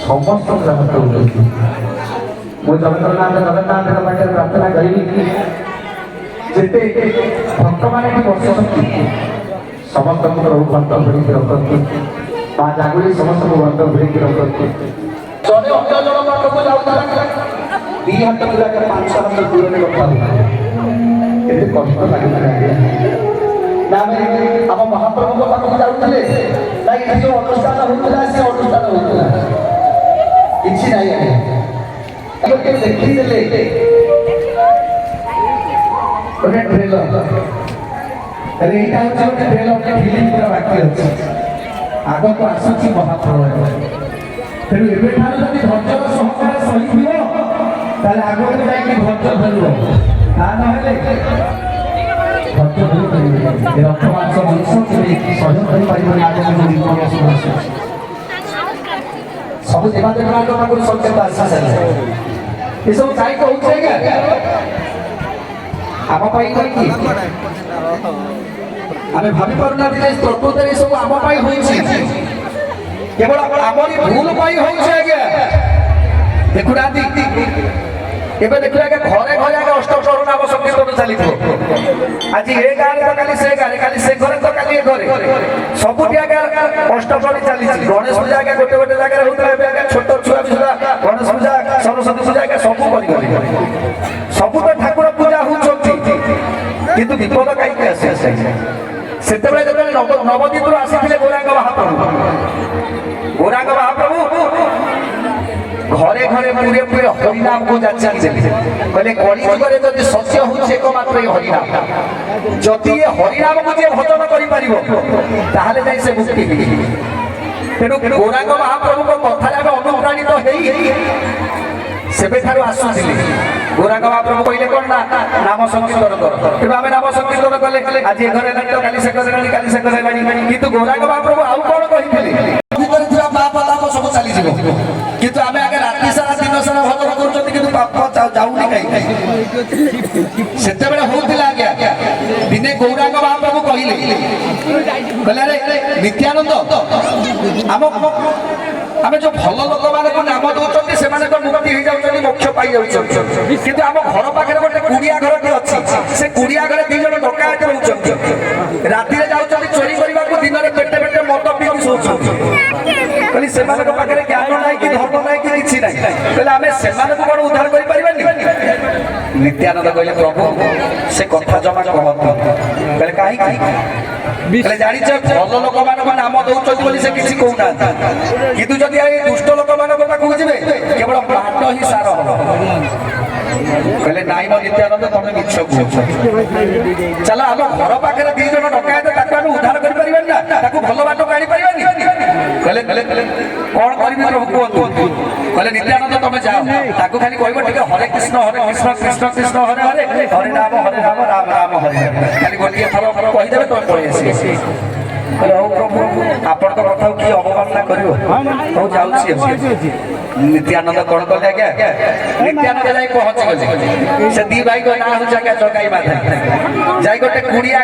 समस्त ग्रहण करूँ मुझे जगन्नाथ जगन्नाथ पाखे प्रार्थना करी जिते भक्त मैंने बसती समस्त भक्त भिड़ी रखती माँ जागुड़ी समस्त भक्त भिड़ी रखती जड़े अन्य जन पाखक जाऊला दी हाथ पूरा 5 हाथ दूर में रखा ये कष्ट लगे ना आम महाप्रभु पाखक जाऊे ना ये जो अनुष्ठान होता से अनुष्ठान होता किसी नहीं देखी गोटे ट्रेलर अरे यहाँ हूँ गोटे ट्रेलर फिल्म पूरा बाकी अच्छे आग को आसूची महाप्रलय तेणु एवं जब धैर्यर सहकार सही आगे जाकि धैर्य धरब ता ना रक्त मांस मनुष्य सहयोग कर सब देवा देवता सचेत आसी सारे ये सब चाहे कहे आम आम भावी पार्ना प्रकृत ये सब आम केवल आमरी भूल देखुना एवं देखिए आगे घरे घरे आगे अष्टचर नाम संकीर्तन चली आज ए गाँव तो काली से गाँव काली से घर तो काली घरे सबुठी आगे अष्टचर चली गणेश पूजा आगे गोटे गोटे जगह होता छोट छुआ भी सुधा गणेश पूजा सरस्वती पूजा आगे सब सब तो ठाकुर पूजा होती किंतु विपद कहीं आसे से नवदीप आसी गौरांग महाप्रभु घरे घरे पूरे पूरे हरिनाम को कहले कलिजुगे जब सत्य हूँ एकमात्र हरिनाम जदि ये हरिनाम को जी भजन कर से मुक्ति तेणु गौरांग महाप्रभु कथा अनुप्राणित सेबेठार आसुले गौरांग महाप्रभु कहले कौन ना नाम संकीर्तन कर तेणु आम नाम संकीर्तन कले आज ए घर काली से काली से किंतु गौरांग महाप्रभु आउ कौन कहते सब चली किंतु आम आगे राति सारा दिन सारा भजन कर पाप जाऊनी कहीं से होता दिने गौरांग महाप्रभु कहले नित्यानंद आम आम जो भल लोक मानक नाम दौरान से मुक्ति हो जाती मोक्ष पाई जाऊँ कि आम घर पाखे गोटे कुड़िया घर टी अच्छी से कुड़िया घर दी जन डकायत रोच राति जाऊँच चोरी करने को दिन में पेटे पेटे मद पी शोच कहली से पाखे ज्ञान ना कि धर्म ना कि किसी ना कहले आम से कौन उद्धार कर नित्यानंद कहले प्रभु से कथा जमा कहते कहले कहीं जानी भल लोक मान नाम दौरान से किसी कहना किंतु जदि दुष्ट लोक मान पाखक जी केवल बाट ही सार कहले नाई मो नित्यानंद तुम मिछ कह चल आम घर पाखे दी जन डकायत उद्धार कर भल बाट को आनी कहले कौन करी प्रभु कहतु कहले नित्यानंद तुम जाओ खाली कह हरे कृष्ण कृष्ण कृष्ण हरे हरे हरे राम राम राम हरे खाली गोटे थर कहीदेवे तुम पलि प्रभु आपण कथा किए अवमानना कर नित्यानंद कौन कले आज्ञा नित्यानंद जाई पहुंच गले से दी भाई को ना हो जगह जगाई बाधा जाई गोटे कुड़िया